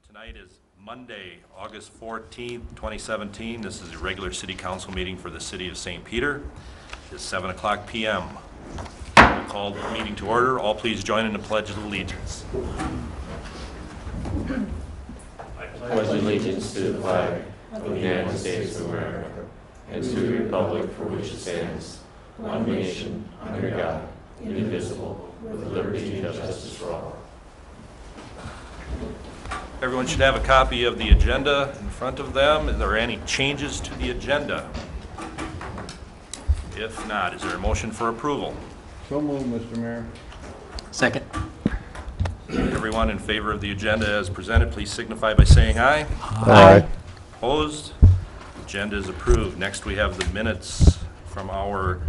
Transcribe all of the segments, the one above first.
Tonight is Monday, August 14th, 2017. This is a regular City Council meeting for the City of St. Peter. It's 7 o'clock p.m. We'll call the meeting to order. All please join in the Pledge of Allegiance. I pledge allegiance to the flag of the United States of America and to the republic for which it stands, one nation, under God, indivisible, with liberty and justice for all. Everyone should have a copy of the agenda in front of them. Are there any changes to the agenda? If not, is there a motion for approval? So moved, Mr. Mayor. Second. Everyone in favor of the agenda as presented, please signify by saying aye. Aye. Opposed? Agenda is approved. Next, we have the minutes from our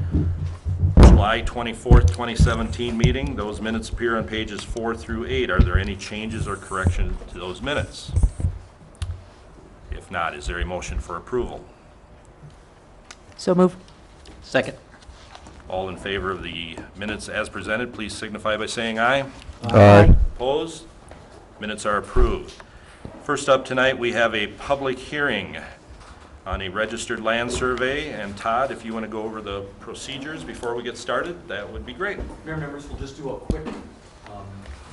July 24th, 2017 meeting. Those minutes appear on pages 4 through 8. Are there any changes or corrections to those minutes? If not, is there a motion for approval? So move. Second. All in favor of the minutes as presented, please signify by saying aye. Aye. Opposed? Minutes are approved. First up tonight, we have a public hearing on a registered land survey. And Todd, if you want to go over the procedures before we get started, that would be great. Mayor, members, we'll just do a quick,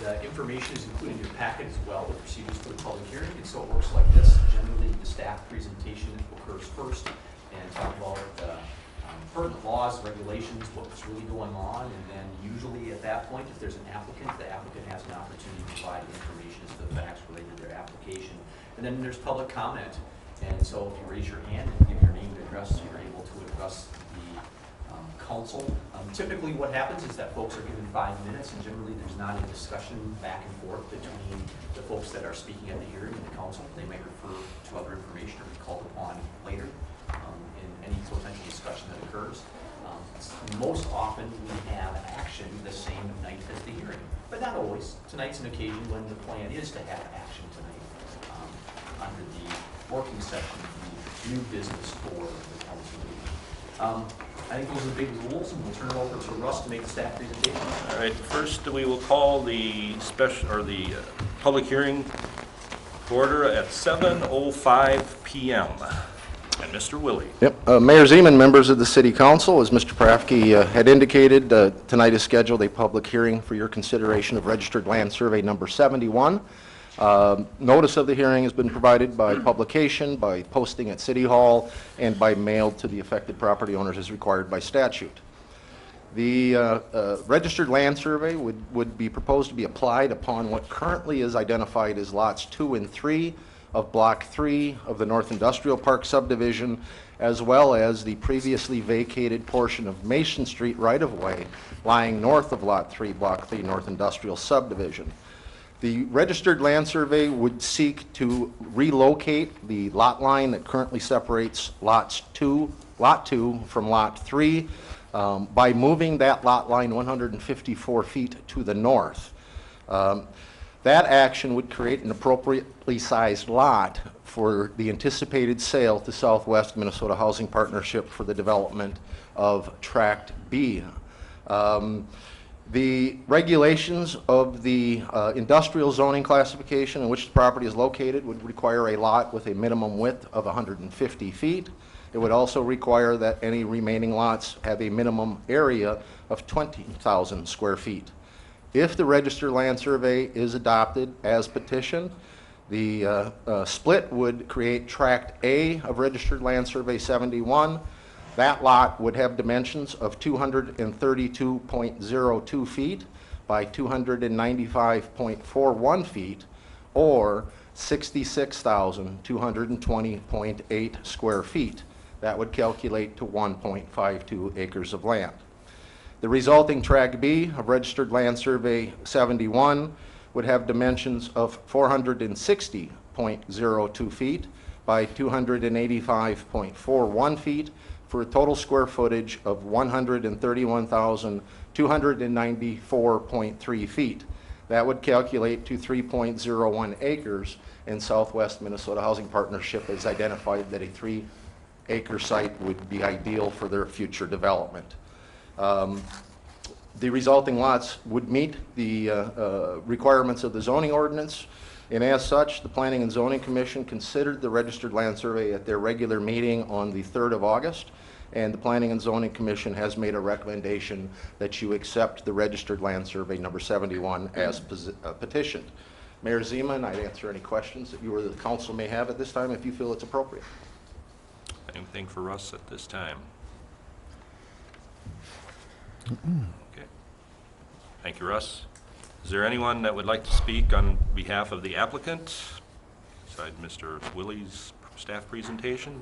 the information is included in your packet as well, the procedures for the public hearing. And so it works like this. Generally, the staff presentation occurs first and talk about pertinent laws, regulations, what's really going on. And then usually at that point, if there's an applicant, the applicant has an opportunity to provide information as to the facts related to their application. And then there's public comment. And so if you raise your hand and give your name and address, you're able to address the council. Typically what happens is that folks are given 5 minutes, and generally there's not a discussion back and forth between the folks that are speaking at the hearing and the council. They may refer to other information or be called upon later in any potential discussion that occurs. Most often we have action the same night as the hearing, but not always. Tonight's an occasion when the plan is to have action tonight under the working session, the new business for the council meeting. I think those are the big rules, and we'll turn it over to Russ to make the staff presentation. All right, first we will call the special or the public hearing to order at 7:05 p.m. And Mr. Willie. Yep. Mayor Zeman, members of the City Council, as Mr. Prafke had indicated, tonight is scheduled a public hearing for your consideration of Registered Land Survey number 71. Notice of the hearing has been provided by publication, by posting at City Hall, and by mail to the affected property owners as required by statute. The Registered Land Survey would be proposed to be applied upon what currently is identified as lots 2 and 3 of Block 3 of the North Industrial Park subdivision, as well as the previously vacated portion of Mason Street right-of-way lying north of Lot 3, Block 3 North Industrial subdivision. The Registered Land Survey would seek to relocate the lot line that currently separates Lot 2 from Lot 3 by moving that lot line 154 feet to the north. That action would create an appropriately sized lot for the anticipated sale to Southwest Minnesota Housing Partnership for the development of Tract B. The regulations of the industrial zoning classification in which the property is located would require a lot with a minimum width of 150 feet. It would also require that any remaining lots have a minimum area of 20,000 square feet. If the Registered Land Survey is adopted as petitioned, the split would create Tract A of Registered Land Survey 71. That lot would have dimensions of 232.02 feet by 295.41 feet, or 66,220.8 square feet. That would calculate to 1.52 acres of land. The resulting Tract B of Registered Land Survey 71 would have dimensions of 460.02 feet by 285.41 feet for a total square footage of 131,294.3 feet. That would calculate to 3.01 acres, and Southwest Minnesota Housing Partnership has identified that a 3-acre site would be ideal for their future development. The resulting lots would meet the requirements of the zoning ordinance. And as such, the Planning and Zoning Commission considered the registered land survey at their regular meeting on the 3rd of August, and the Planning and Zoning Commission has made a recommendation that you accept the registered land survey number 71 as petitioned. Mayor Zeman, I'd answer any questions that you or the council may have at this time if you feel it's appropriate. Anything for Russ at this time? Okay. Thank you, Russ. Is there anyone that would like to speak on behalf of the applicant, besides Mr. Willie's staff presentation?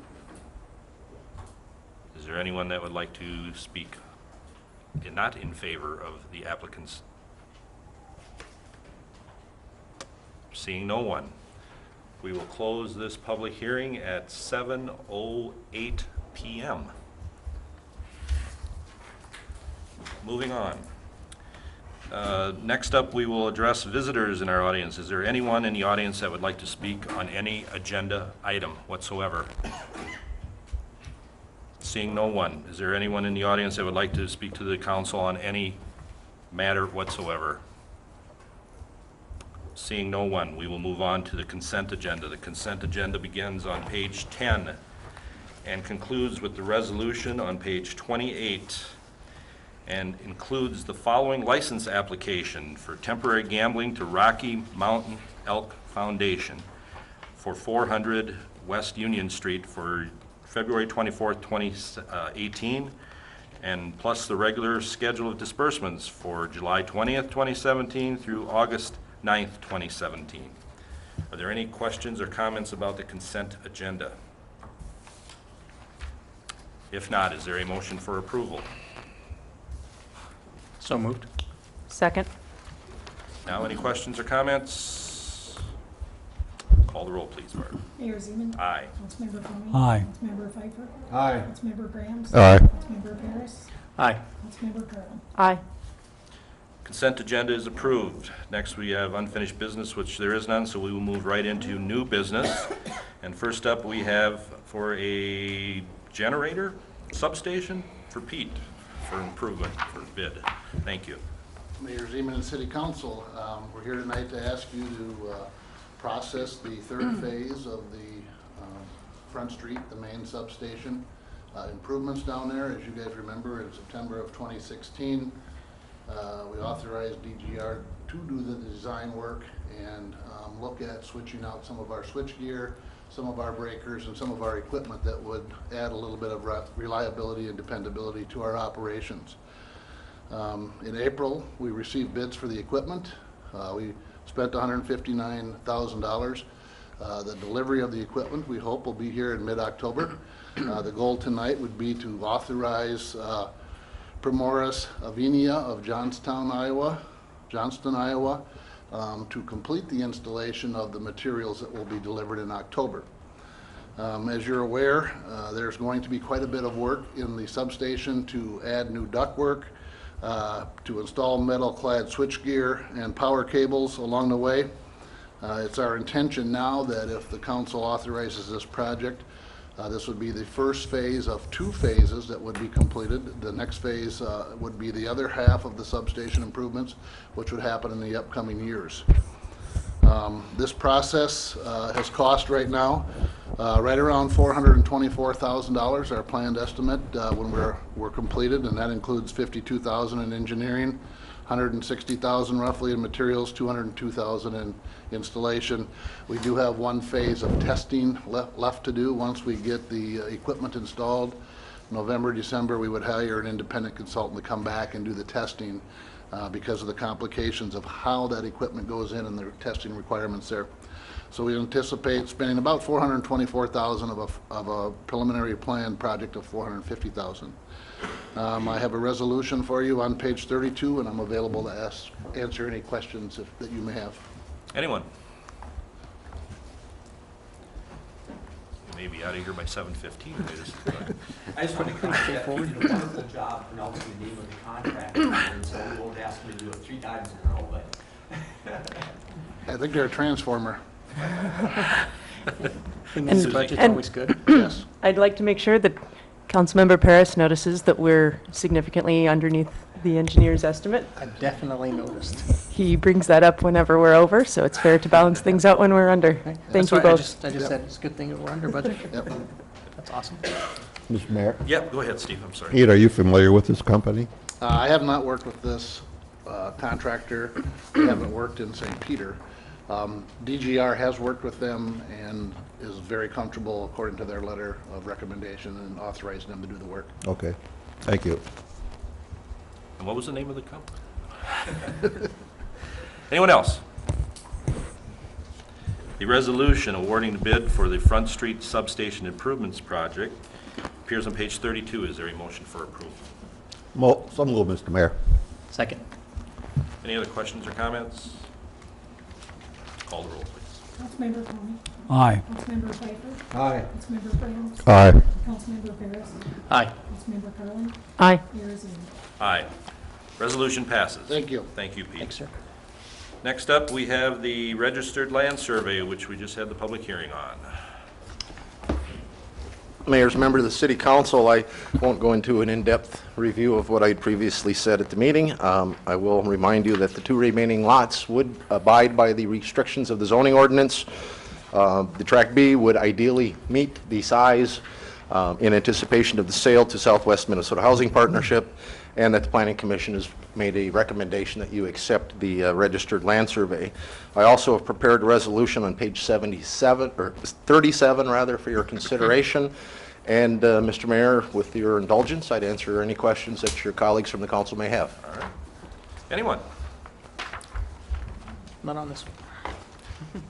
Is there anyone that would like to speak not in favor of the applicant's? Seeing no one, we will close this public hearing at 7:08 p.m. Moving on. Next up, we will address visitors in our audience. Is there anyone in the audience that would like to speak on any agenda item whatsoever? Seeing no one, is there anyone in the audience that would like to speak to the council on any matter whatsoever? Seeing no one, we will move on to the consent agenda. The consent agenda begins on page 10 and concludes with the resolution on page 28 and includes the following license application for temporary gambling to Rocky Mountain Elk Foundation for 400 West Union Street for February 24th, 2018, and plus the regular schedule of disbursements for July 20th, 2017 through August 9th, 2017. Are there any questions or comments about the consent agenda? If not, is there a motion for approval? So moved. Second. Now, any questions or comments? Call the roll, please, Barb. Mayor Zeman. Aye. Councilmember Fleming. Aye. Councilmember Pfeiffer. Aye. Councilmember Grahams. Aye. Councilmember Paris. Aye. Councilmember Carlin. Aye. Consent agenda is approved. Next, we have unfinished business, which there is none, so we will move right into new business. And first up, we have for a generator substation for Pete for improvement for bid. Thank you. Mayor Zeman and City Council, we're here tonight to ask you to process the third phase of the Front Street, the main substation improvements down there. As you guys remember, in September of 2016, we authorized DGR to do the design work and look at switching out some of our switch gear, some of our breakers, and some of our equipment that would add a little bit of reliability and dependability to our operations. In April, we received bids for the equipment. We spent $159,000. The delivery of the equipment, we hope, will be here in mid-October. The goal tonight would be to authorize Primoris Avinia of Johnston, Iowa, to complete the installation of the materials that will be delivered in October. As you're aware, there's going to be quite a bit of work in the substation to add new ductwork, to install metal-clad switchgear and power cables along the way. It's our intention now that if the council authorizes this project, this would be the first phase of 2 phases that would be completed. The next phase would be the other half of the substation improvements, which would happen in the upcoming years. This process has cost right now right around $424,000, our planned estimate when we're completed, and that includes $52,000 in engineering, $160,000 roughly in materials, $202,000 in installation. We do have 1 phase of testing left to do. Once we get the equipment installed, November, December, we would hire an independent consultant to come back and do the testing because of the complications of how that equipment goes in and the testing requirements there. So we anticipate spending about $424,000 of a preliminary planned project of $450,000. I have a resolution for you on page 32, and I'm available to answer any questions that you may have. Anyone? You may be out of here by 7:15. I just want to comment that you did a wonderful job pronouncing the name of the contractor, and so we won't ask me to do it 3 times in a row, but. I think they're a transformer. This budget's and- always good. Yes. I'd like to make sure that Councilmember Paris notices that we're significantly underneath the engineer's estimate. I definitely noticed. He brings that up whenever we're over, so it's fair to balance things out when we're under. Thank That's you why I both. just said it's a good thing that we're under budget. Yep. That's awesome. Mr. Mayor? Yep, go ahead, Steve, I'm sorry. Pete, are you familiar with this company? I have not worked with this contractor. We haven't worked in St. Peter. DGR has worked with them and is very comfortable, according to their letter of recommendation, and authorizing them to do the work. Okay, thank you. And what was the name of the company? Anyone else? The resolution awarding the bid for the Front Street Substation Improvements Project appears on page 32. Is there a motion for approval? So moved, Mr. Mayor. Second. Any other questions or comments? Call the roll, please. Councilmember Coney. Aye. Councilmember Pfeiffer. Aye. Councilmember Graham. Aye. Councilmember Paris. Aye. Councilmember Carlin. Aye. Mayor Zine. Aye. Resolution passes. Thank you. Thank you, Pete. Thanks, sir. Next up, we have the registered land survey, which we just had the public hearing on. Mayor's member of the City Council, I won't go into an in-depth review of what I had previously said at the meeting. I will remind you that the 2 remaining lots would abide by the restrictions of the zoning ordinance. The Tract B would ideally meet the size in anticipation of the sale to Southwest Minnesota Housing Partnership, and that the Planning Commission has made a recommendation that you accept the registered land survey. I also have prepared a resolution on page 37, or 37 rather, for your consideration. And Mr. Mayor, with your indulgence, I'd answer any questions that your colleagues from the council may have. All right. Anyone? Not on this one.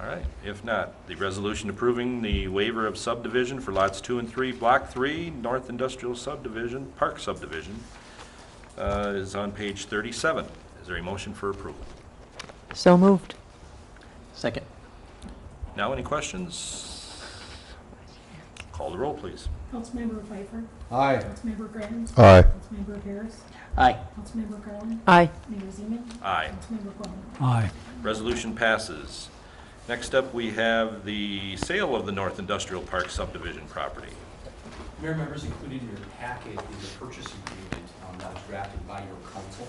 All right. If not, the resolution approving the waiver of subdivision for lots 2 and 3, Block 3, North Industrial Subdivision, Park Subdivision, is on page 37. Is there a motion for approval? So moved. Second. Now, any questions? Call the roll, please. Councilmember Pfeiffer. Aye. Councilmember Graham. Aye. Councilmember Paris. Aye. Councilmember Carlin. Aye. Mayor Zine. Aye. Councilmember Coney. Aye. Resolution passes. Next up, we have the sale of the North Industrial Park subdivision property. Mayor, members, included in your packet is a purchase agreement that was drafted by your council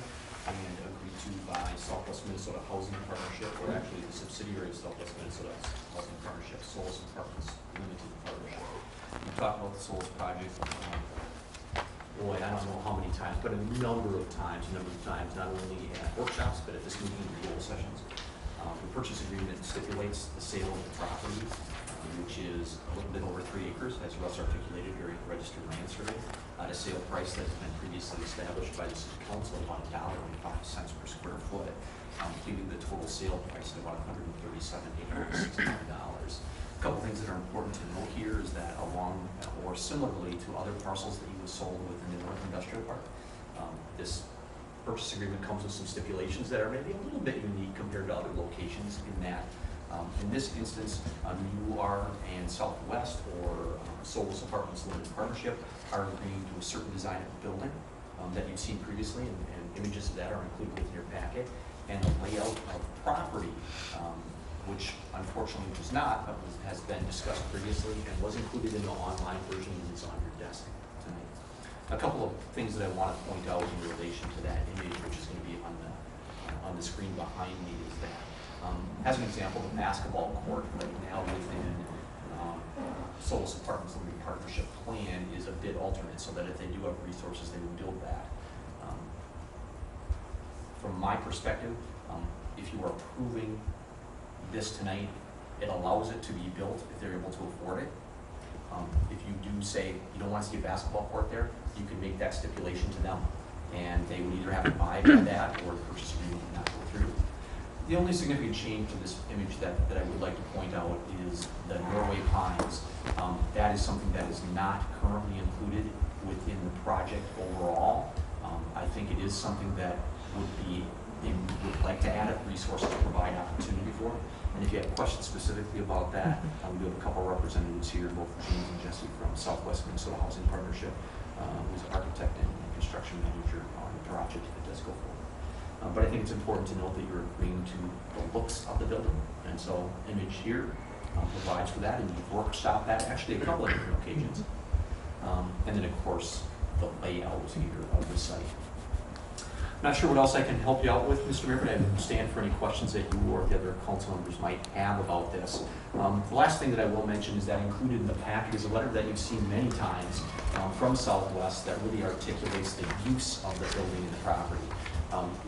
and agreed to by Southwest Minnesota Housing Partnership, or actually the subsidiary of Southwest Minnesota Housing Partnership, Solis Apartments Limited Partnership. We talked about the Solis project, boy, I don't know how many times, but a number of times, not only at workshops, but at this meeting and goal sessions. The purchase agreement stipulates the sale of the property, which is a little bit over 3 acres, as Russ articulated during the registered land survey, at a sale price that's been previously established by the City Council of about $1.05 per square foot, leaving the total sale price at about $137,869. A couple things that are important to note here is that along, or similarly to other parcels that he was sold within the North Industrial Park, this purchase agreement comes with some stipulations that are maybe a little bit unique compared to other locations in that, in this instance, UR and Southwest, or Solis Apartments Limited Partnership, are agreeing to a certain design of the building that you've seen previously, and images of that are included within your packet, and the layout of property, which unfortunately was not, but has been discussed previously and was included in the online version and is on your desk tonight. A couple of things that I want to point out in relation to that image, which is going to be on the screen behind me, is that, as an example, the basketball court right now within Solis Apartments Limited Partnership plan is a bid alternate, so that if they do have resources, they will build that. From my perspective, if you are approving this tonight, it allows it to be built if they're able to afford it. If you do say you don't want to see a basketball court there, you can make that stipulation to them, and they would either have to buy that or the purchase agreement would not go through. The only significant change to this image that I would like to point out is the Norway Pines. That is something that is not currently included within the project overall. I think it is something that they would like to add resources to provide opportunity for. And if you have questions specifically about that, we have a couple of representatives here, both James and Jesse from Southwest Minnesota Housing Partnership, who's an architect and construction manager on the project that does go forward. But I think it's important to note that you're agreeing to the looks of the building. And so image here provides for that, and you've workshopped that actually a couple of different occasions. And then of course, the layout here of the site. Not sure what else I can help you out with, Mr. Mayor, but I stand for any questions that you or the other council members might have about this. The last thing that I will mention is that included in the packet is a letter that you've seen many times from Southwest that really articulates the use of the building and the property.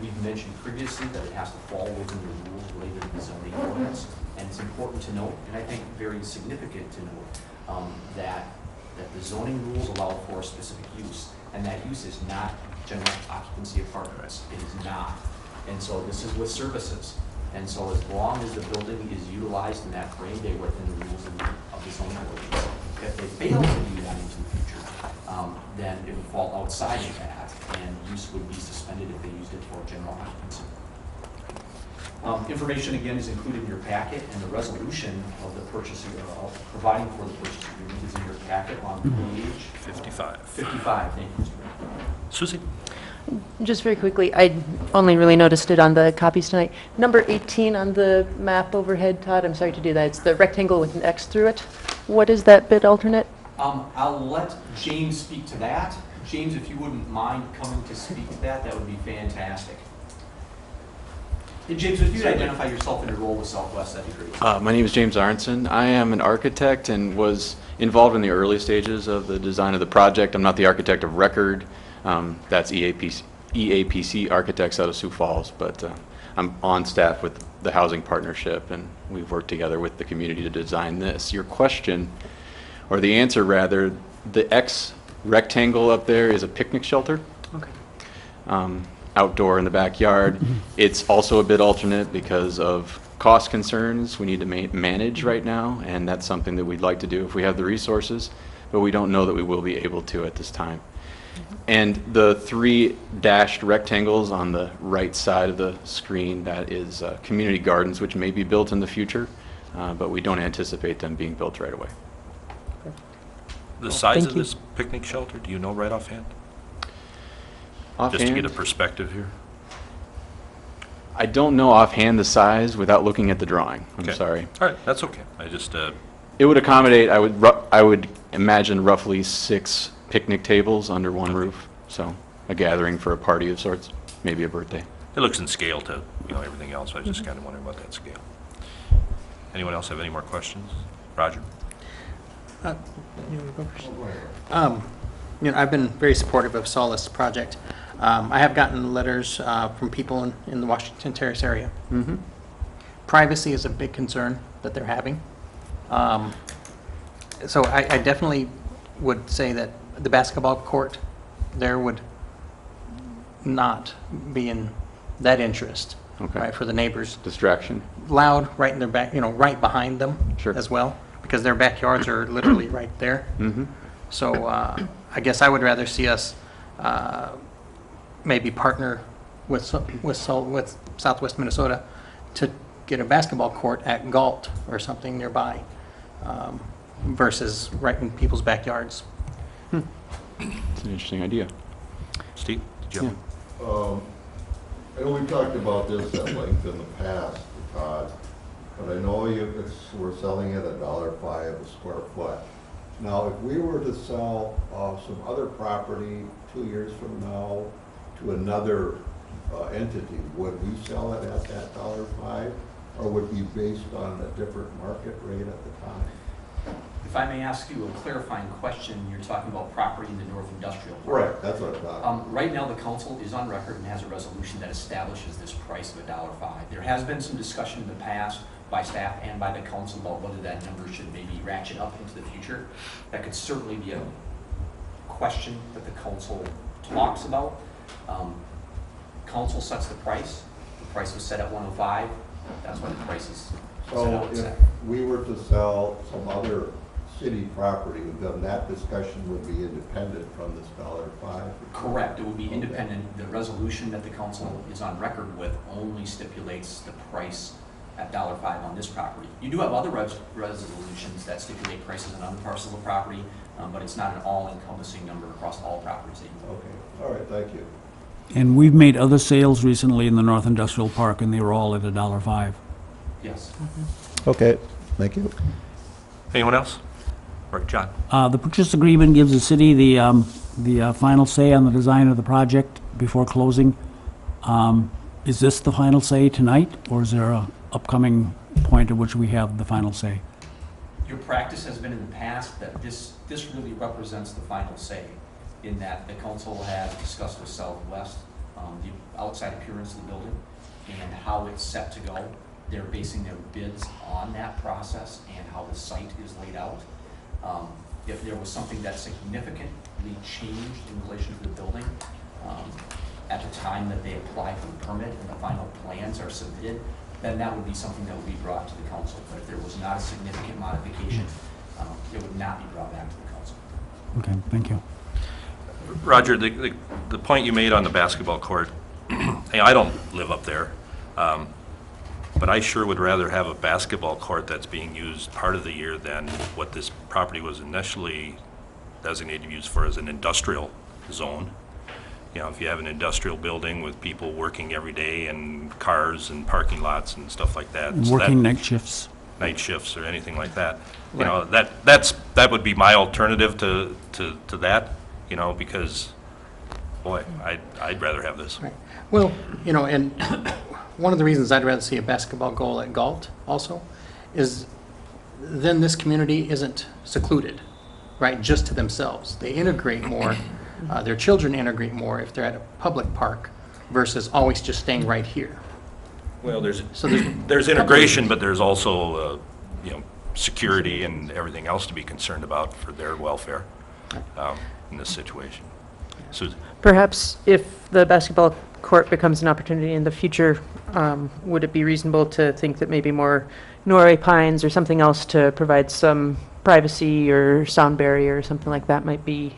We've mentioned previously that it has to fall within the rules related to the zoning ordinance, and it's important to note, and I think very significant to note, that the zoning rules allow for a specific use, and that use is not general occupancy apartments. It is not. And so this is with services. And so as long as the building is utilized in that frame, they within the rules of the zoning ordinance. If they fail to do that into the future, then it would fall outside of that, and use would be suspended if they used it for general occupancy. Information again is included in your packet, and the resolution of the purchase, providing for the purchase agreement is in your packet on page 55. 55. Thank you, Mr. Mayor. Susie? Just very quickly, I only really noticed it on the copies tonight. Number 18 on the map overhead, Todd, I'm sorry to do that. It's the rectangle with an X through it. What is that bit alternate? I'll let James speak to that. James, if you wouldn't mind coming to speak to that, that would be fantastic. And James, if you'd identify yourself and your role with Southwest, that'd be great. My name is James Arnson. I am an architect and was involved in the early stages of the design of the project. I'm not the architect of record. That's EAPC Architects out of Sioux Falls, but I'm on staff with the Housing Partnership, and we've worked together with the community to design this. Your question, or the answer rather, the X rectangle up there is a picnic shelter. Okay. Outdoor in the backyard. It's also a bit alternate because of cost concerns we need to manage right now, and that's something that we'd like to do if we have the resources, but we don't know that we will be able to at this time. And the 3 dashed rectangles on the right side of the screen, that is community gardens, which may be built in the future, but we don't anticipate them being built right away. The size thank of you. this picnic shelter, do you know right offhand? Offhand, Just to get a perspective here. I don't know offhand the size without looking at the drawing. I'm Okay. sorry. All right, that's okay. I just, It would accommodate, I would imagine roughly 6 picnic tables under one roof. So a gathering for a party of sorts, maybe a birthday. it looks in scale to, everything else. I was just kind of wondering about that scale. Anyone else have any more questions? Roger? You want to go first? I've been very supportive of Solace project. I have gotten letters from people in the Washington Terrace area. Mm-hmm. Privacy is a big concern that they're having. So I definitely would say that the basketball court there would not be in that interest, Okay. right, for the neighbors. Distraction. Loud right in their back, right behind them Sure. as well, because their backyards are literally right there. Mm-hmm. So I guess I would rather see us maybe partner with Southwest Minnesota to get a basketball court at Galt or something nearby versus right in people's backyards. It's an interesting idea. Steve? Did you have- I know we talked about this at length in the past, Todd, but I know we're selling it at $1.05 a square foot. Now, if we were to sell some other property 2 years from now to another entity, would we sell it at that $1.05, or would it be based on a different market rate at the time? If I may ask you a clarifying question, you're talking about property in the North Industrial Park. Right, that's what I thought. Right now, the council is on record and has a resolution that establishes this price of $1.05. There has been some discussion in the past by staff and by the council about whether that number should maybe ratchet up into the future. That could certainly be a question that the council talks about. Council sets the price. The price was set at $1.05. That's why the price is set So out. if we were to sell some other city property, then that discussion would be independent from this $1.05? Correct, it would be independent. The resolution that the council is on record with only stipulates the price at $1.05 on this property. You do have other resolutions that stipulate prices on other parcels of property, but it's not an all-encompassing number across all properties that you own. Okay, all right, thank you. And we've made other sales recently in the North Industrial Park, and they were all at $1.05. Yes. Okay, thank you. Anyone else? Or John? The purchase agreement gives the city the final say on the design of the project before closing. Is this the final say tonight, or is there a upcoming point at which we have the final say? Your practice has been in the past that this really represents the final say, in that the council has discussed with Southwest the outside appearance of the building and how it's set to go. They're basing their bids on that process and how the site is laid out. If there was something that significantly changed in relation to the building at the time that they apply for the permit and the final plans are submitted, then that would be something that would be brought to the council. But if there was not a significant modification, it would not be brought back to the council. Okay, thank you. Roger, the point you made on the basketball court, hey, I don't live up there, but I sure would rather have a basketball court that's being used part of the year than what this property was initially designated to use for as an industrial zone. You know, if you have an industrial building with people working every day and cars and parking lots and stuff like that. so Working that- night shifts. night shifts or anything like that. You know, that would be my alternative to that, you know, because, boy, I'd rather have this. Right. Well, you know, and one of the reasons I'd rather see a basketball goal at Galt also is then this community isn't secluded, right, just to themselves. They integrate more, their children integrate more if they're at a public park versus always just staying right here. Well, So there's integration, but there's also, you know, security and everything else to be concerned about for their welfare in this situation. Susan? Perhaps if the basketball court becomes an opportunity in the future, would it be reasonable to think that maybe more Norway pines or something else to provide some privacy or sound barrier or something like that might be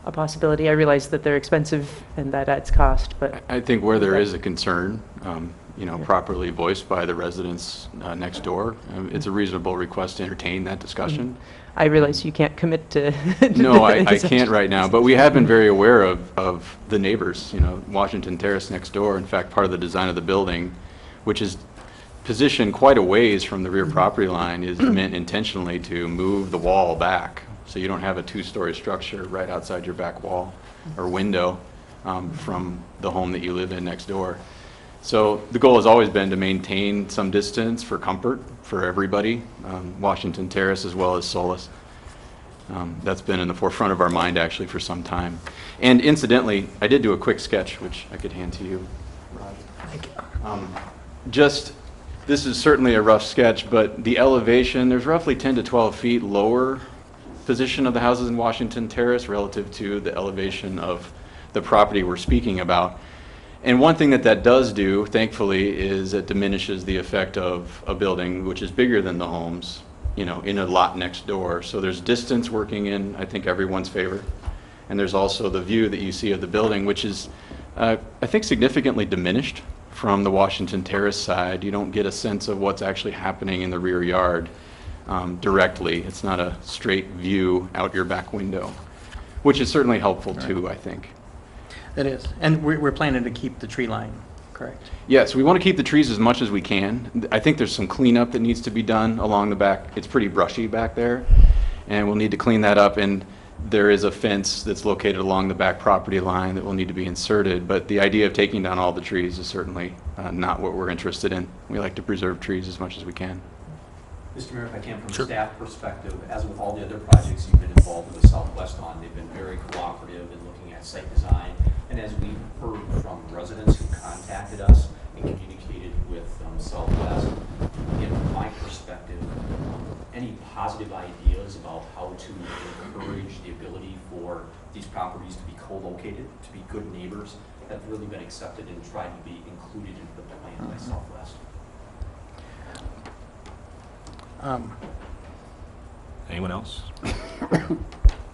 a possibility? I realize that they're expensive and that adds cost, but I think where there is a concern, you know, properly voiced by the residents next door, it's a reasonable request to entertain that discussion. I realize you can't commit to. No, I can't right now, but we have been very aware of the neighbors, you know, Washington Terrace next door. In fact, part of the design of the building, which is positioned quite a ways from the rear property line, is meant intentionally to move the wall back, so you don't have a two-story structure right outside your back wall or window from the home that you live in next door. So the goal has always been to maintain some distance for comfort for everybody, Washington Terrace as well as Solis. That's been in the forefront of our mind actually for some time. And incidentally, I did do a quick sketch, which I could hand to you, Roger. This is certainly a rough sketch, but the elevation, there's roughly 10 to 12 feet lower position of the houses in Washington Terrace relative to the elevation of the property we're speaking about. And one thing that does do, thankfully, is it diminishes the effect of a building which is bigger than the homes, you know, in a lot next door. So there's distance working in, I think, everyone's favor. And there's also the view that you see of the building, which is, I think, significantly diminished from the Washington Terrace side. You don't get a sense of what's actually happening in the rear yard directly. It's not a straight view out your back window, which is certainly helpful too, I think. It is. And we're planning to keep the tree line, correct? Yes, we want to keep the trees as much as we can. I think there's some cleanup that needs to be done along the back. It's pretty brushy back there, and we'll need to clean that up. And there is a fence that's located along the back property line that will need to be inserted. But the idea of taking down all the trees is certainly not what we're interested in. We like to preserve trees as much as we can. Mr. Mayor, if I can, from Sure. a staff perspective, as with all the other projects you've been involved with Southwest on, they've been very cooperative in looking at site design. And as we've heard from residents who contacted us and communicated with Southwest, again, from my perspective, any positive ideas about how to encourage the ability for these properties to be co-located, to be good neighbors, have really been accepted and tried to be included into the plan by Southwest. Anyone else?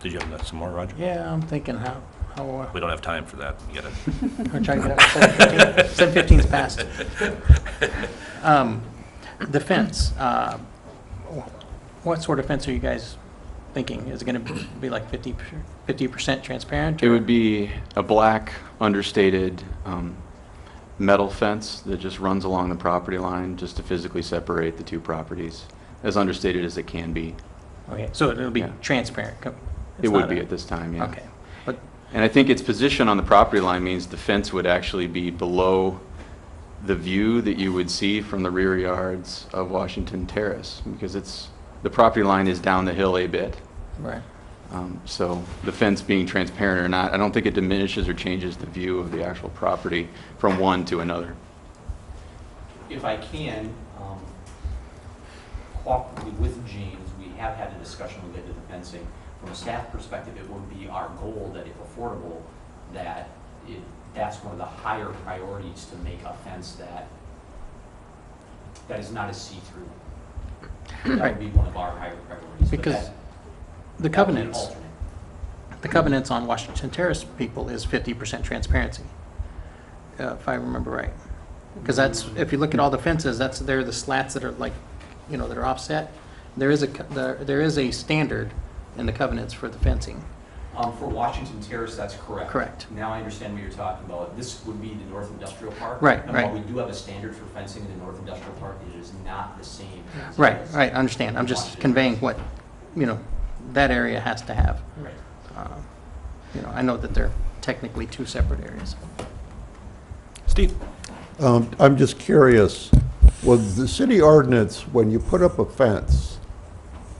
Did you have some more, Roger? Yeah, I'm thinking how We don't have time for that. You gotta. I'm trying to get out. 7:15's passed. The fence, what sort of fence are you guys thinking? Is it going to be like 50% transparent? It would be a black, understated metal fence that just runs along the property line just to physically separate the two properties, as understated as it can be. Okay, so it'll be Yeah. transparent. It would be at this time, yeah. Okay. But And I think its position on the property line means the fence would actually be below the view that you would see from the rear yards of Washington Terrace, because the property line is down the hill a bit. Right. So the fence being transparent or not, I don't think it diminishes or changes the view of the actual property from one to another. If I can, cooperatively with James, we have had a discussion related to the fencing. From a staff perspective, it would be our goal that if affordable, that's one of the higher priorities, to make a fence that is not a see-through. That would be one of our higher priorities. Because the that would be an covenants, alternate. the covenants on Washington Terrace people is 50% transparency, if I remember right. Because that's, if you look at all the fences, they're the slats that are like, that are offset. There is a standard in the covenants for the fencing. For Washington Terrace, that's correct. Correct. Now I understand what you're talking about. This would be the North Industrial Park. Right, And right. while we do have a standard for fencing in the North Industrial Park, it is not the same. as it Right, is right, I understand. I'm in just Washington conveying Terrace. what, that area has to have. Right. I know that they're technically two separate areas. Steve? I'm just curious, with the city ordinance, when you put up a fence,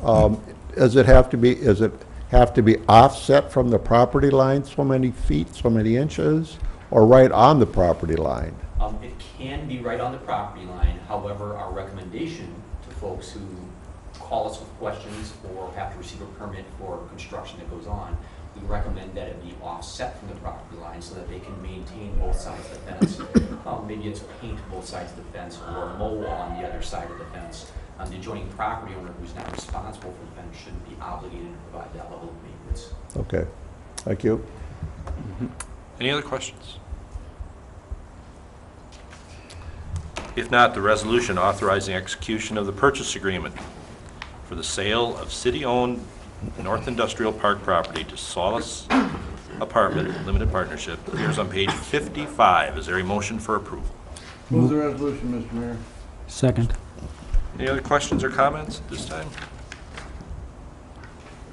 does it have to be offset from the property line so many feet, so many inches, or right on the property line? It can be right on the property line. However, our recommendation to folks who call us with questions or have to receive a permit for construction that goes on, we recommend that it be offset from the property line so that they can maintain both sides of the fence. Maybe it's paint both sides of the fence or mow on the other side of the fence. The adjoining property owner who's not responsible for the fence shouldn't be obligated to provide that level of maintenance. Okay, thank you. Any other questions? If not, the resolution authorizing execution of the purchase agreement for the sale of city-owned North Industrial Park property to Solace Apartment Limited Partnership appears on page 55. Is there a motion for approval? Move the resolution, Mr. Mayor. Second. Any other questions or comments at this time?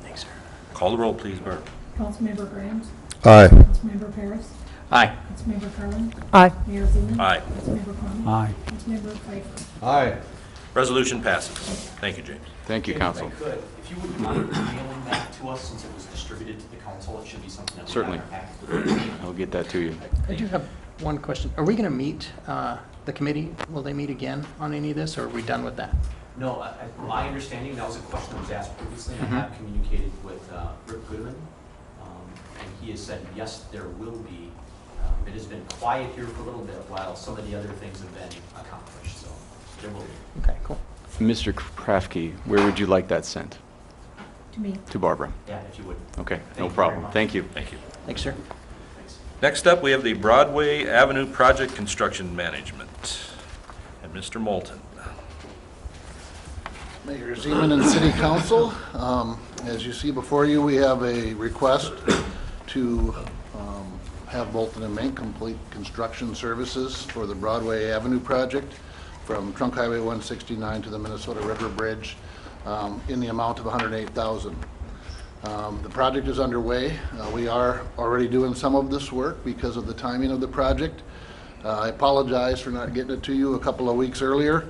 Thanks, sir. Call the roll, please, Barb. Councilmember Graham, Aye. Councilmember Paris, Aye. Councilmember Carlin, Aye. Mayor Zeman. Aye. Councilmember Conley. Aye. Councilmember Pfeiffer. Aye. Resolution passes. Thank you, James. Thank you, council. If I could, if you wouldn't mind emailing that to us since it was distributed to the council, it should be something that we Certainly. have in our packet. I'll get that to you. I do have one question. Are we going to meet, the committee, will they meet again on any of this, or are we done with that? No, my understanding, that was a question that was asked previously, and I Mhm. have communicated with Rick Goodman, and he has said, yes, there will be. It has been quiet here for a little bit while some of the other things have been accomplished, so there will be. Okay, cool. Mr. Krafke, where would you like that sent? To me. To Barbara? Yeah, if you would. Okay, Thank no you very problem. much. Thank you. Thank you. Thanks, sir. Thanks. Next up, we have the Broadway Avenue Project Construction Management. And Mr. Moulton. Mayor Zeman and City Council, as you see before you, we have a request to have Bolton and Mink complete construction services for the Broadway Avenue project from Trunk Highway 169 to the Minnesota River Bridge in the amount of $108,000. The project is underway. We are already doing some of this work because of the timing of the project. I apologize for not getting it to you a couple of weeks earlier.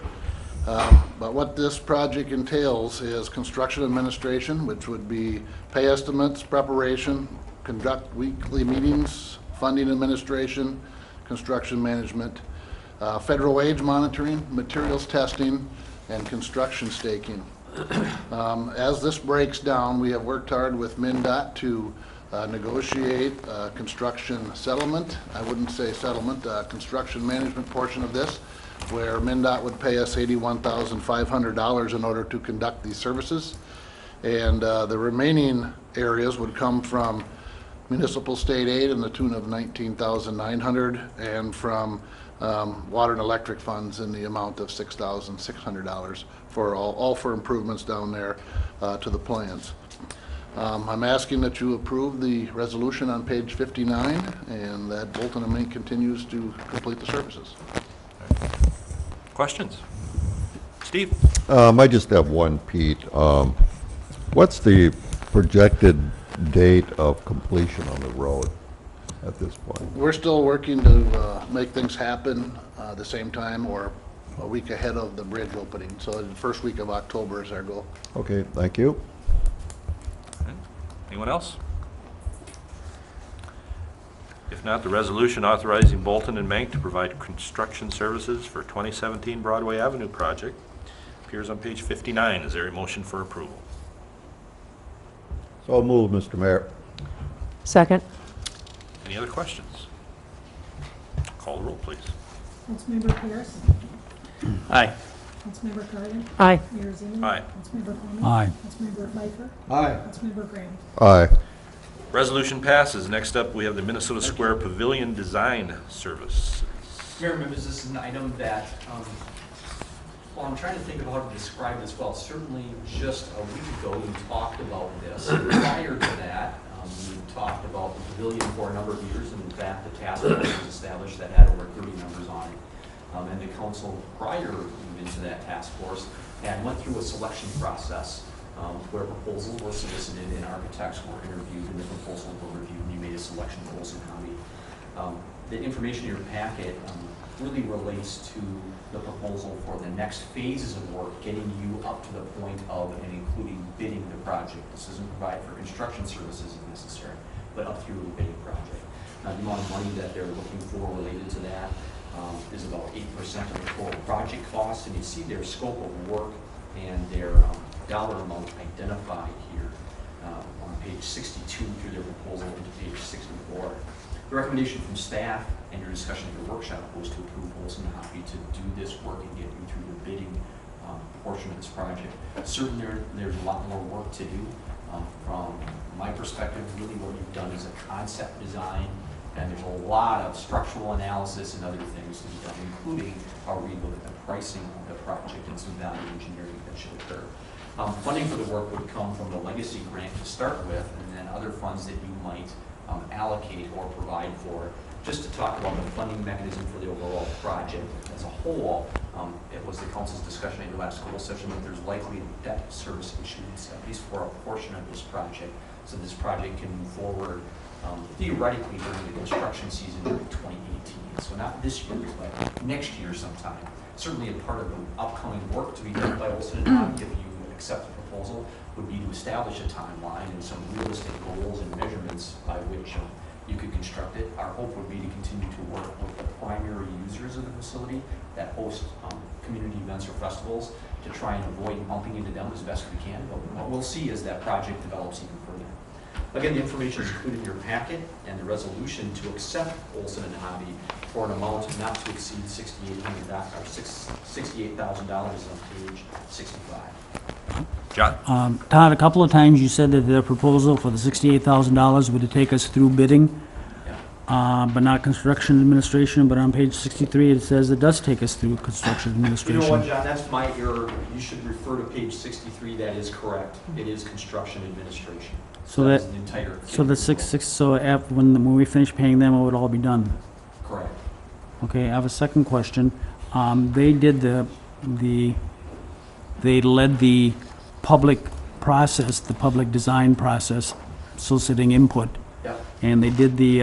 But what this project entails is construction administration, which would be pay estimates, preparation, conduct weekly meetings, funding administration, construction management, federal wage monitoring, materials testing, and construction staking. As this breaks down, we have worked hard with MnDOT to negotiate a construction settlement. I wouldn't say settlement, construction management portion of this, where MnDOT would pay us $81,500 in order to conduct these services. And the remaining areas would come from municipal state aid in the tune of $19,900 and from water and electric funds in the amount of $6,600 for all for improvements down there to the plans. I'm asking that you approve the resolution on page 59 and that Bolton and Mink continues to complete the services. Questions? Steve? I just have one, Pete. What's the projected date of completion on the road at this point? We're still working to make things happen the same time or a week ahead of the bridge opening. So the first week of October is our goal. Okay, thank you. Anyone else? If not, the resolution authorizing Bolton and Mank to provide construction services for 2017 Broadway Avenue project appears on page 59. Is there a motion for approval? So moved, Mr. Mayor. Second. Any other questions? Call the roll, please. Councilmember Paris, Aye. Councilmember Carlin, Aye. Mayor Zeman. Aye. Councilmember Fleming. Aye. Councilmember Pfeiffer, Aye. Councilmember Graham. Aye. Resolution passes. Next up, we have the Minnesota Square Pavilion Design Service. Mayor, members, this is an item that, well, I'm trying to think of how to describe this well. Certainly, just a week ago, we talked about this. Prior to that, we talked about the pavilion for a number of years, and in fact, the task force was established that had over 30 members on it. And the council, prior even to that task force, had went through a selection process where proposals were solicited and architects were interviewed, and the proposals were reviewed, and you made a selection for Olson County. The information in your packet really relates to the proposal for the next phases of work, getting you up to the point of and including bidding the project. This doesn't provide for construction services if necessary, but up through the bidding project. Now, the amount of money that they're looking for related to that is about 8% of the total project cost, and you see their scope of work and their dollar amount identified here on page 62 through their proposal into page 64. The recommendation from staff and your discussion at your workshop was to approve Olson and Hoppy to do this work and get you through the bidding portion of this project. Certainly there's a lot more work to do. From my perspective, really what you've done is a concept design, and there's a lot of structural analysis and other things to be done, including a relook at the pricing of the project and some value engineering that should occur. Funding for the work would come from the legacy grant to start with, and then other funds that you might allocate or provide for. Just to talk about the funding mechanism for the overall project as a whole, it was the council's discussion at your last goal session that there's likely a debt service issuance, at least for a portion of this project, so this project can move forward theoretically during the construction season during 2018. So not this year, but next year sometime. Certainly a part of the upcoming work to be done by Olson and Hobbie, if you accept the proposal, would be to establish a timeline and some realistic goals and measurements by which you could construct it. Our hope would be to continue to work with the primary users of the facility that host community events or festivals to try and avoid bumping into them as best we can. But what we'll see as that project develops even further. Again, the information is included in your packet, and the resolution to accept Olson and Hobbie for an amount not to exceed $68,000 is on page 65. John? Todd, a couple of times you said that the proposal for the $68,000 would take us through bidding, but not construction administration, but on page 63 it says it does take us through construction You administration. know what, John, that's my error. You should refer to page 63. That is correct. It is construction administration. So that, is an entire. so the when we finish paying them, it would all be done. Correct. Okay, I have a second question. They did they led the public process, the public design process, soliciting input. Yep. And they did the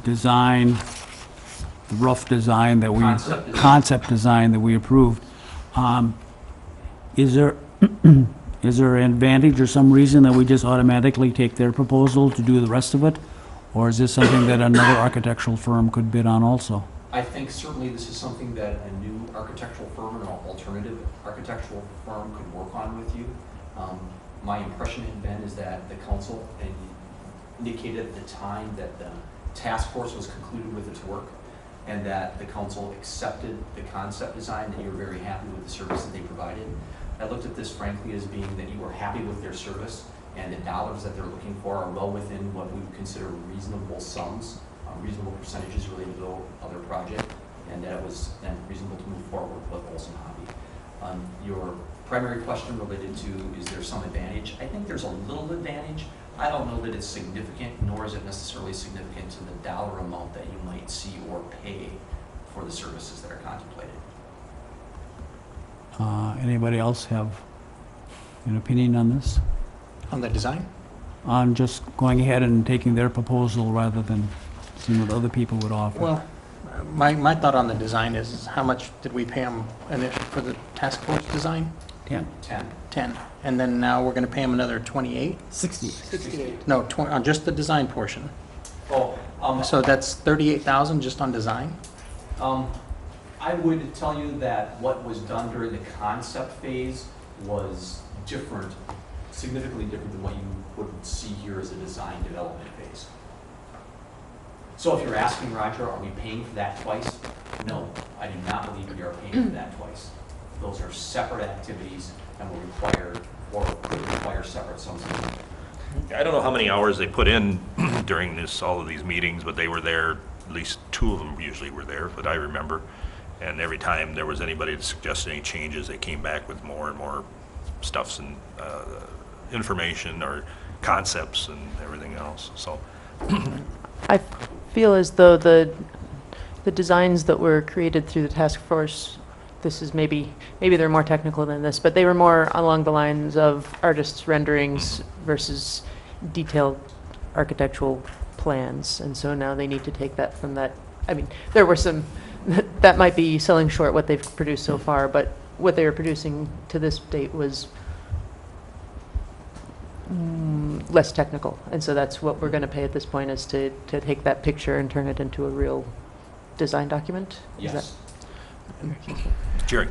design, the rough design that we, concept design that we approved. Is there, is there an advantage or some reason that we just automatically take their proposal to do the rest of it? Or is this something that another architectural firm could bid on also? I think certainly this is something that a new architectural firm or an alternative architectural firm could work on with you. My impression had been is that the council indicated at the time that the task force was concluded with its work, and that the council accepted the concept design, that you were very happy with the service that they provided. I looked at this frankly as being that you were happy with their service, and the dollars that they're looking for are well within what we would consider reasonable sums, reasonable percentages related to the other project, and that it was then reasonable to move forward with Olson Hobbie. Your primary question related to, is there some advantage? I think there's a little advantage. I don't know that it's significant, nor is it necessarily significant to the dollar amount that you might see or pay for the services that are contemplated. Anybody else have an opinion on this? On the design? on just going ahead and taking their proposal rather than seeing what other people would offer? Well, my thought on the design is how much did we pay them for the task force design? 10? 10. And then now we're going to pay them another 28? 68. No, on just the design portion. Oh, So that's 38,000 just on design? I would tell you that what was done during the concept phase was different, significantly different than what you would see here as a design development phase. So if you're asking, Roger, are we paying for that twice? No, I do not believe we are paying for that twice. Those are separate activities and will require, or could require separate sums of money. I don't know how many hours they put in during all of these meetings, but they were there, at least 2 of them usually were there, that I remember. And every time there was anybody that suggested any changes, they came back with more and more stuffs and information or concepts and everything else, so. I feel as though the designs that were created through the task force, this is maybe they're more technical than this, but they were more along the lines of artists' renderings versus detailed architectural plans. And so now they need to take that from that. I mean, there were some, that might be selling short what they've produced so far, but what they were producing to this date was less technical. And so that's what we're going to pay at this point, is to take that picture and turn it into a real design document? Is Yes. Jerry?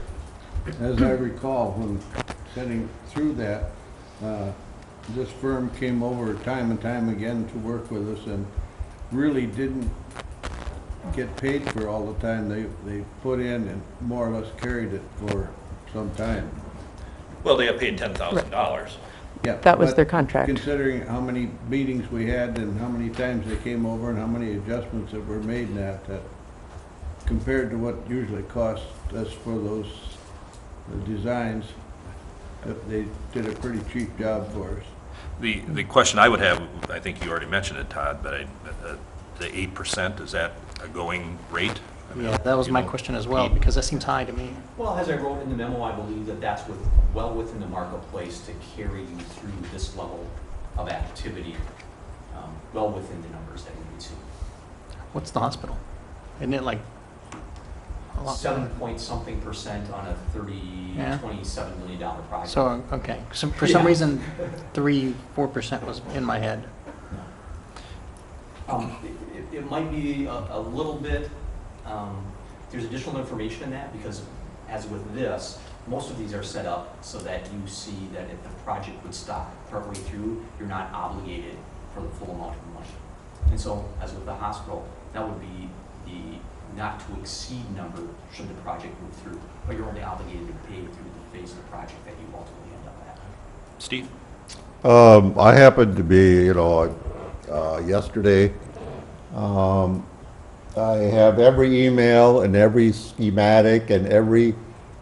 As I recall, when sitting through that, this firm came over time and time again to work with us and really didn't get paid for all the time they put in, and more or less carried it for some time. Well, they got paid $10,000. Yeah, That was but their contract. Considering how many meetings we had and how many times they came over and how many adjustments that were made in that compared to what usually costs us for those designs, they did a pretty cheap job for us. The question I would have, I think you already mentioned it, Todd, but the 8%, is that a going rate? I mean, Yeah, that was you my know, question as well, because that seems high to me. Well, as I wrote in the memo, I believe that that's well within the marketplace to carry you through this level of activity, well within the numbers that you would see. What's the hospital? Isn't it like a lot? 7-point-something% on a Yeah. $27 million project. So, okay. So for some Yeah. reason, 3-4% was in my head. It might be a little bit, there's additional information in that, because as with this, most of these are set up so that you see that if the project would stop partway through, you're not obligated for the full amount of money. And so, as with the hospital, that would be the not to exceed number should the project move through, but you're only obligated to pay through the phase of the project that you ultimately end up at. Steve? I happened to be, yesterday, I have every email and every schematic and every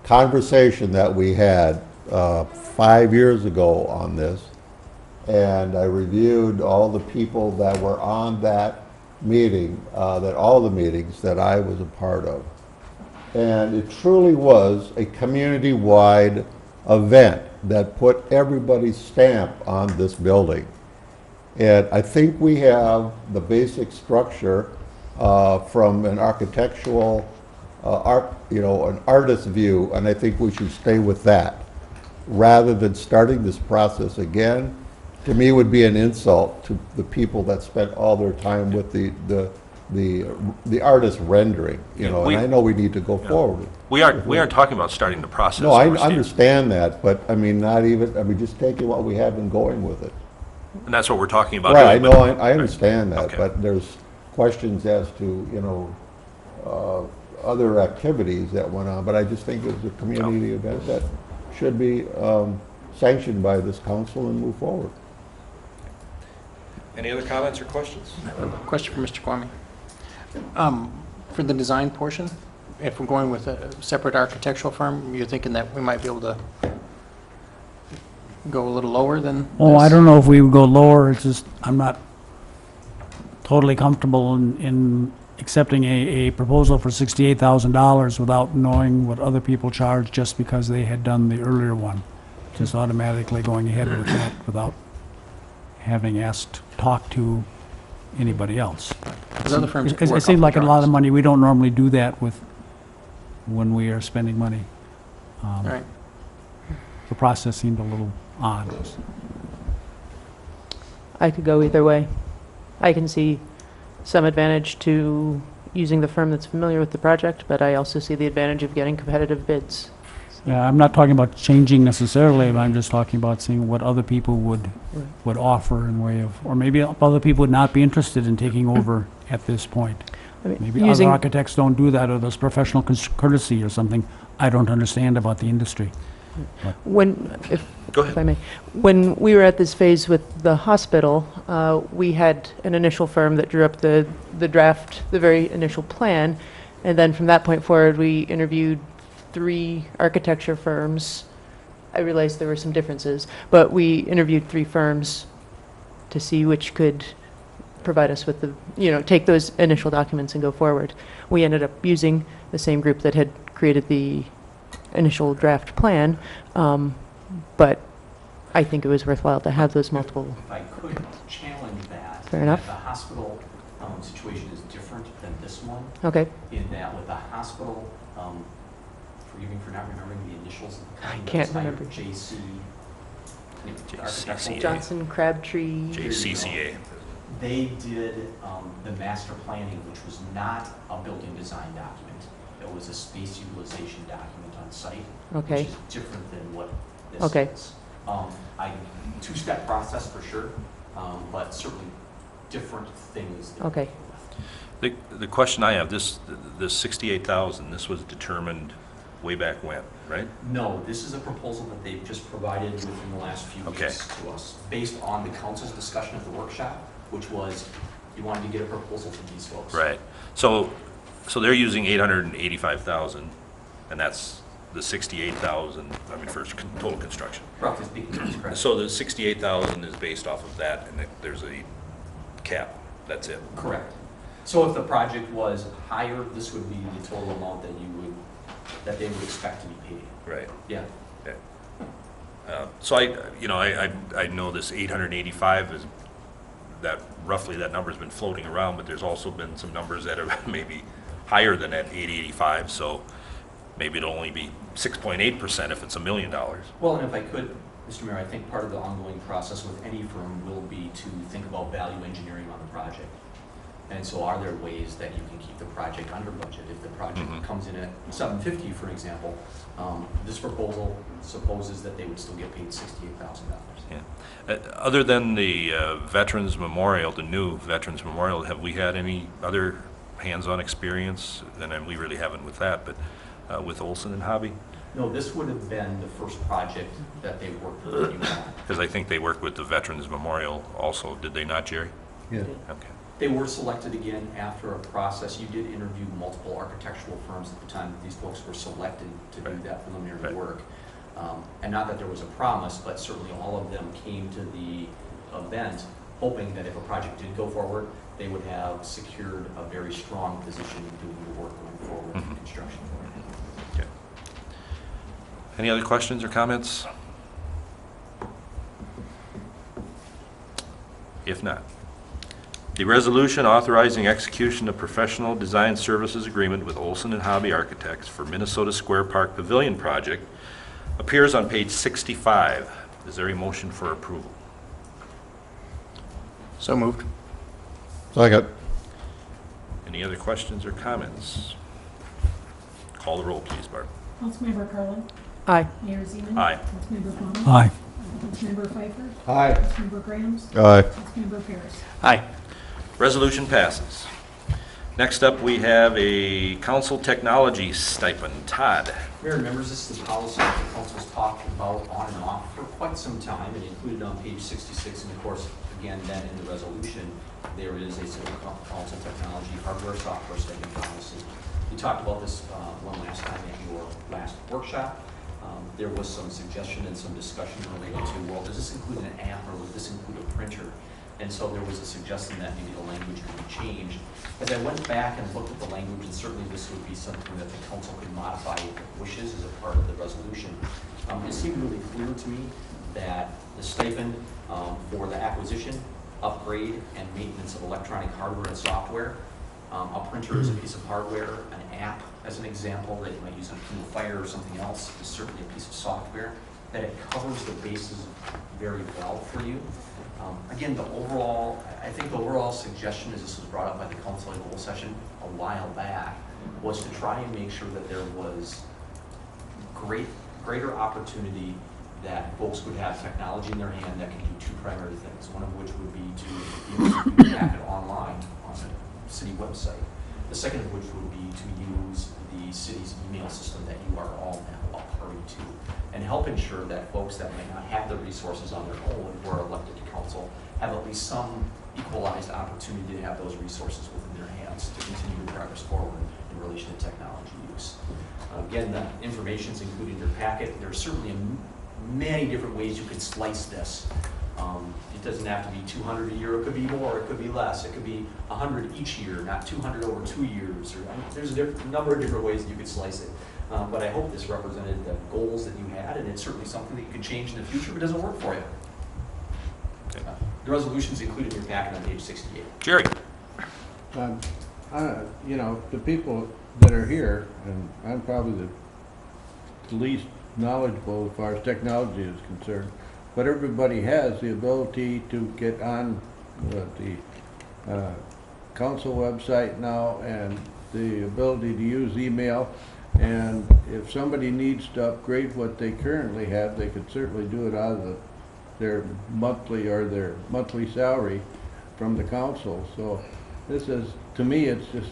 conversation that we had 5 years ago on this. And I reviewed all the people that were on that meeting, all the meetings that I was a part of. And it truly was a community-wide event that put everybody's stamp on this building. And I think we have the basic structure from an architectural, an artist's view, and I think we should stay with that. Rather than starting this process again, to me would be an insult to the people that spent all their time with the artist rendering, and I know we need to go forward. We aren't talking about starting the process. No, I Steve. understand that, but I mean, just taking what we have and going with it. And that's what we're talking about. Right, I doing, know, but- I understand that, Okay. but there's questions as to, other activities that went on, but I just think it was a community event that should be sanctioned by this council and move forward. Any other comments or questions? Question for Mr. Kwame. For the design portion, if we're going with a separate architectural firm, you're thinking that we might be able to go a little lower than Oh, I this? don't know if we would go lower, it's just, I'm not totally comfortable in accepting a proposal for $68,000 without knowing what other people charge just because they had done the earlier one. Just automatically going ahead with that without having talked to anybody else. Those other firms It work seems off like a lot of drawings. money. We don't normally do that when we are spending money. All right. The process seemed a little odd. I could go either way. I can see some advantage to using the firm that's familiar with the project, but I also see the advantage of getting competitive bids. Yeah, I'm not talking about changing necessarily, but I'm just talking about seeing what other people would offer in way of, or maybe other people would not be interested in taking over at this point. I mean, Maybe other using, architects don't do that, or there's professional courtesy or something I don't understand about the industry. Go ahead. if I may, when we were at this phase with the hospital, we had an initial firm that drew up the draft, the very initial plan, and then from that point forward, we interviewed 3 architecture firms. I realized there were some differences, but we interviewed 3 firms to see which could provide us with take those initial documents and go forward. We ended up using the same group that had created the initial draft plan, but I think it was worthwhile to have those multiple. If I could challenge that. Fair enough. The hospital situation is different than this one, Okay, in that with the hospital, forgive me for not remembering the initials of the company. I can't but it's remember. JC. JCCA. Johnson, Crabtree. JCCA. They did the master planning, which was not a building design document. It was a space utilization document on site. Okay. Which is different than what this Okay. is. Two-step process for sure, but certainly different things. that- Okay. The question I have, this 68,000, this was determined way back when, right? No, this is a proposal that they've just provided within the last few Okay. weeks to us, based on the council's discussion at the workshop, which was, you wanted to get a proposal from these folks. Right. So they're using 885,000, and that's the 68,000, I mean, for total construction. Roughly speaking, that's correct. So the 68,000 is based off of that, and there's a cap, that's it. Correct. So if the project was higher, this would be the total amount that they would expect to be paid. Right. Yeah. Okay. So I know this 885 is, that roughly that number's been floating around, but there's also been some numbers that are maybe higher than that 885, so maybe it'll only be 6.8% if it's $1 million. Well, and if I could, Mr. Mayor, I think part of the ongoing process with any firm will be to think about value engineering on the project. And so are there ways that you can keep the project under budget? If the project comes in at 750, for example, this proposal supposes that they would still get paid $68,000. Yeah. Other than the Veterans Memorial, the new Veterans Memorial, have we had any other hands-on experience? And we really haven't with that, but with Olson and Hobby? No, this would have been the first project that they worked with you on. Because I think they worked with the Veterans Memorial also, did they not, Jerry? Yeah. Okay. They were selected again after a process. You did interview multiple architectural firms at the time that these folks were selected to do that preliminary Right. work. And not that there was a promise, but certainly all of them came to the event hoping that if a project did go forward, they would have secured a very strong position doing the work going forward in construction. Okay. Any other questions or comments? If not, the resolution authorizing execution of professional design services agreement with Olson and Hobby Architects for Minnesota Square Park Pavilion project appears on page 65. Is there a motion for approval? So moved. Second. Any other questions or comments? Call the roll, please, Barb. Councilmember Carlin. Aye. Mayor Zeman. Aye. Councilmember Fawnin. Aye. Councilmember Pfeiffer. Aye. Councilmember Grahams. Aye. Councilmember Paris. Aye. Resolution passes. Next up, we have a council technology stipend. Todd. Mayor and members, this is a policy that the council's talked about on and off for quite some time, and included on page 66, and of course, again, then in the resolution, there is a city council technology hardware software stipend policy. We talked about this one last time at your last workshop. There was some suggestion and some discussion related to, well, does this include an app or would this include a printer? And so there was a suggestion that maybe the language could be changed. As I went back and looked at the language, and certainly this would be something that the council could modify if it wishes as a part of the resolution, it seemed really clear to me that the stipend for the acquisition, upgrade, and maintenance of electronic hardware and software. A printer is a piece of hardware, an app, as an example, that you might use on Kindle Fire or something else, is certainly a piece of software, that it covers the bases very well for you. Again, I think the overall suggestion, as this was brought up by the council at goal session a while back, was to try and make sure that there was greater opportunity that folks would have technology in their hand that can do two primary things, one of which would be to be able to pack it online on the city website. The second of which would be to use the city's email system that you are all now a party to, and help ensure that folks that might not have the resources on their own who are elected to council have at least some equalized opportunity to have those resources within their hands to continue to progress forward in relation to technology use. Again, the information is included in your packet. There's certainly many different ways you could slice this. It doesn't have to be 200 a year. It could be more. It could be less. It could be 100 each year, not 200 over 2 years. There's a number of different ways that you could slice it. But I hope this represented the goals that you had, and it's certainly something that you could change in the future if it doesn't work for you. Okay. The resolution is included in your packet on page 68. Jerry? You know, the people that are here, and I'm probably the least knowledgeable as far as technology is concerned, but everybody has the ability to get on the council website now and the ability to use email. And if somebody needs to upgrade what they currently have, they could certainly do it out of their monthly salary from the council. So this is, to me, it's just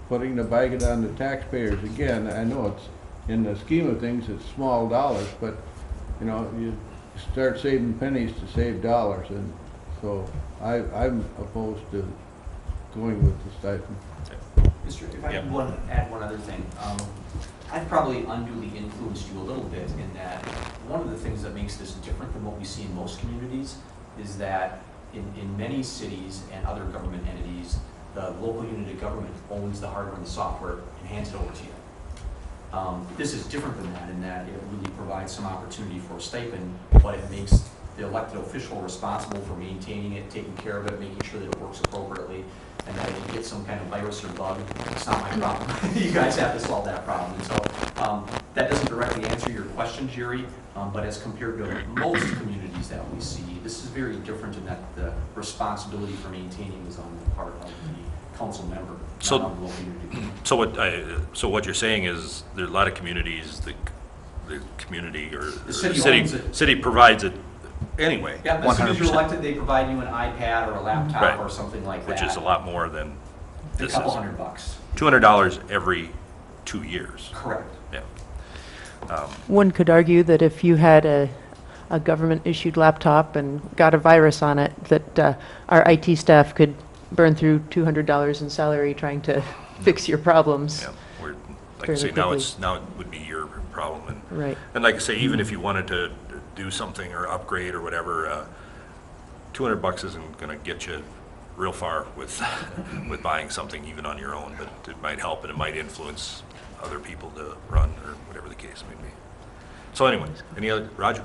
putting the bag on the taxpayers. Again, I know it's, in the scheme of things, it's small dollars, but, you know, you start saving pennies to save dollars. And so I'm opposed to going with the stipend. Mr. If I could add one other thing. I've probably unduly influenced you a little bit in that one of the things that makes this different than what we see in most communities is that in many cities and other government entities, the local unit of government owns the hardware and the software and hands it over to you. This is different than that in that it really provides some opportunity for a stipend, but it makes the elected official responsible for maintaining it, taking care of it, making sure that it works appropriately, and that if you get some kind of virus or bug, it's not my problem. You guys have to solve that problem. And so that doesn't directly answer your question, Jerry, but as compared to most communities that we see, this is very different in that the responsibility for maintaining is on the part of the council member, not on the local unity. So what you're saying is there are a lot of communities, the community or the city provides it anyway. Yeah, as soon as you're elected, they provide you an iPad or a laptop right. or something like that. Which is a lot more than this a couple is. $100. $200 every 2 years. Correct. Yeah. One could argue that if you had a government-issued laptop and got a virus on it, that our IT staff could burn through $200 in salary trying to fix your problems. Yeah. Like I say, now it would be your problem. And, right. And like I say, even if you wanted to do something or upgrade or whatever, $200 isn't going to get you real far with with buying something even on your own, but it might help and it might influence other people to run or whatever the case may be. So anyway, any other, Roger?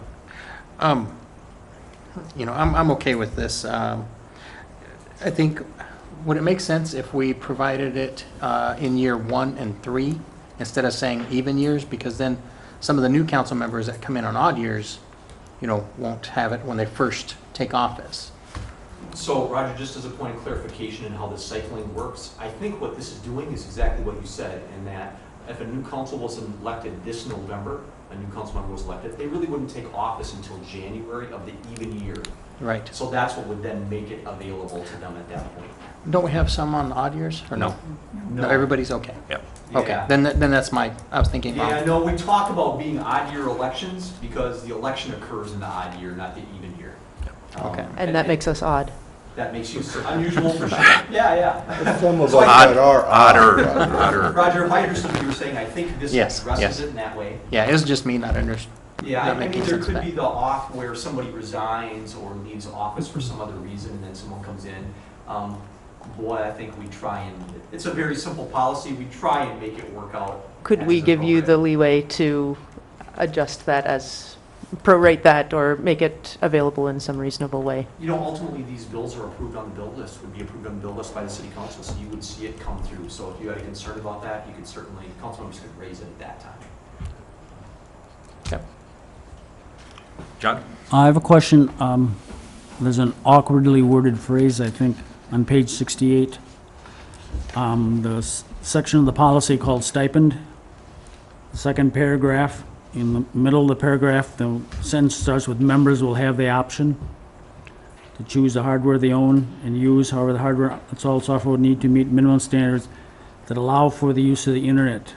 You know, I'm okay with this. I think, would it make sense if we provided it in year 1 and 3 instead of saying even years? Because then some of the new council members that come in on odd years, you know, won't have it when they first take office. So, Roger, just as a point of clarification in how this cycling works, I think what this is doing is exactly what you said, in that if a new council was elected this November, a new council member was elected, they really wouldn't take office until January of the even year. Right. So that's what would then make it available to them at that point. Don't we have some on odd years, or no? No. Everybody's okay? Yeah. Okay, Yeah. then that's I was thinking. Yeah, no, we talk about being odd year elections because the election occurs in the odd year, not the even year. Okay. And that makes us odd. That makes you unusual for sure. Yeah. Some of us So that are Odder. Roger, if I understood what you were saying, I think this Yes, addresses yes. it in that way. Yeah, it was just me not understanding. Yeah, I mean, there sense could of be that. the off where somebody resigns or leaves office for some other reason and then someone comes in. Boy, I think we try and, it's a very simple policy, we try and make it work out. Could as we give you the appropriate. leeway to adjust that as prorate that or make it available in some reasonable way. You know, ultimately, these bills are approved on the bill list, would be approved on the bill list by the city council, so you would see it come through. So if you had a concern about that, you could certainly, council members could raise it at that time. John? I have a question. There's an awkwardly worded phrase, I think, on page 68. Section of the policy called stipend. The second paragraph, in the middle of the paragraph, the sentence starts with members will have the option to choose the hardware they own and use. However, the hardware installed software would need to meet minimum standards that allow for the use of the internet.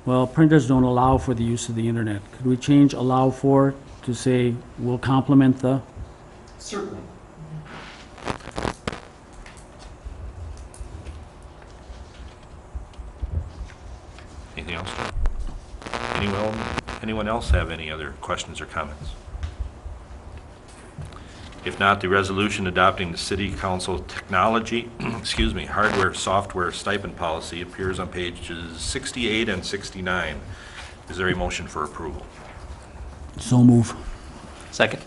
Well, printers don't allow for the use of the internet. Could we change allow for to say will complement the? Certainly. Anything else? Anyone else have any other questions or comments? If not, the resolution adopting the city council technology, excuse me, hardware, software stipend policy appears on pages 68 and 69. Is there a motion for approval? So move. Second.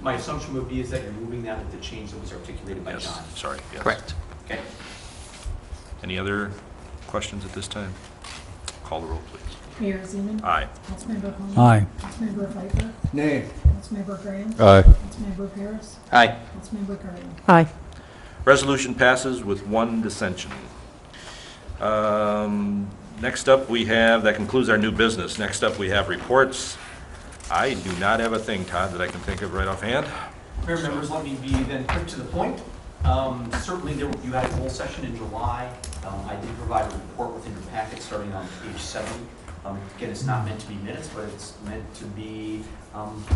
My assumption would be is that you're moving that with the change that was articulated by Yes, John. sorry, yes. Correct. Okay. Any other questions at this time? Call the roll, please. Mayor Zeman. Aye. Councilmember Holman. Aye. Councilmember Pfeiffer. Nay. Councilmember Graham. Aye. Councilmember Paris. Aye. Councilmember Cardinal. Aye. Resolution passes with one dissension. Next up, we have, that concludes our new business. Next up, we have reports. I do not have a thing, Todd, that I can think of right offhand. Mayor members, let me be then quick to the point. Certainly, you had a goal session in July. I did provide a report within your packet starting on page 70. Again, it's not meant to be minutes, but it's meant to be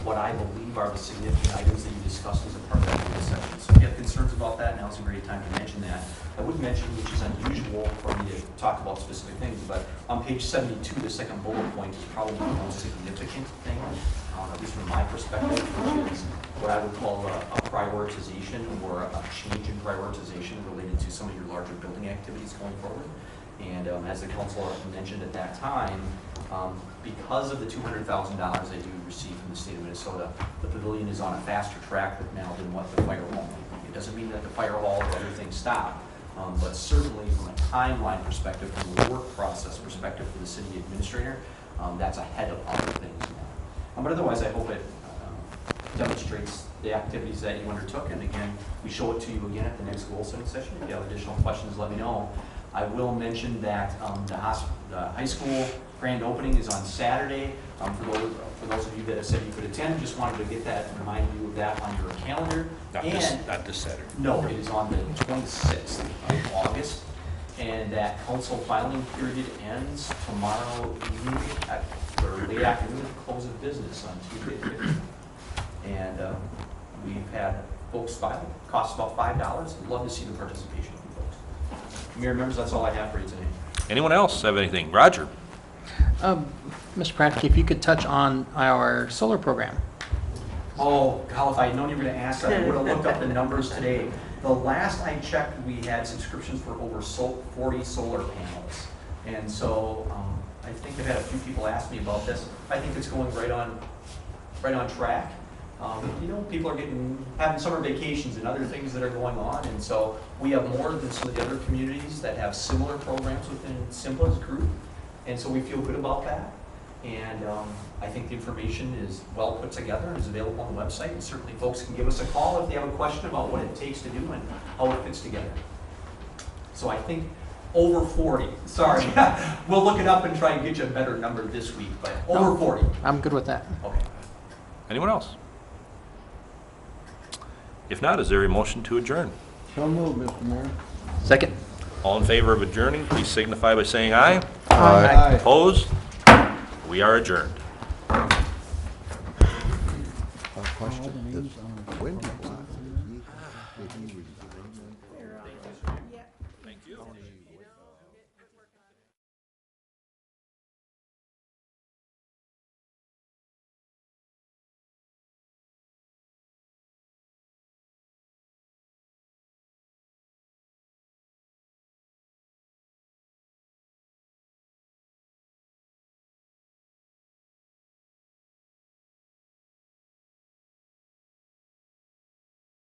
what I believe are the significant items that you discussed as a part of that goal session. So if you have concerns about that, now's a great time to mention that. I would mention, which is unusual for me to talk about specific things, but on page 72, the second bullet point is probably the most significant thing, at least from my perspective, which is what I would call a prioritization or a change in prioritization related to some of your larger building activities going forward. And as the council mentioned at that time, because of the $200,000 I do receive from the state of Minnesota, the pavilion is on a faster track now than what the fire hall might be. It doesn't mean that the fire hall or other things stop, but certainly from a timeline perspective, from a work process perspective for the city administrator, that's ahead of other things now. But otherwise, I hope it demonstrates the activities that you undertook. And again, we show it to you again at the next goal setting session. If you have additional questions, let me know. I will mention that the high school grand opening is on Saturday. For those of you that have said you could attend, just wanted to get that and remind you of that on your calendar. Not this Saturday. No, it is on the 26th of August. And that council filing period ends tomorrow evening or late afternoon at the close of business on Tuesday the 15th. And we've had folks file. It costs about $5. I'd love to see the participation of you folks. Mayor members, that's all I have for you today. Anyone else have anything? Roger? Mr. Pratke, if you could touch on our solar program. Oh, God, if I had known you were going to ask that, I would have looked up the numbers today. The last I checked, we had subscriptions for over 40 solar panels. And so I think I've had a few people ask me about this. I think it's going right on track. You know, people are having summer vacations and other things that are going on, and so we have more than some of the other communities that have similar programs within Simpla's group, and so we feel good about that. And I think the information is well put together and is available on the website, and certainly folks can give us a call if they have a question about what it takes to do and how it fits together. So I think over 40, sorry, we'll look it up and try and get you a better number this week, but over 40. I'm good with that. Okay. Anyone else? If not, is there a motion to adjourn? So moved, Mr. Mayor. Second. All in favor of adjourning, please signify by saying aye. Aye. Opposed? We are adjourned.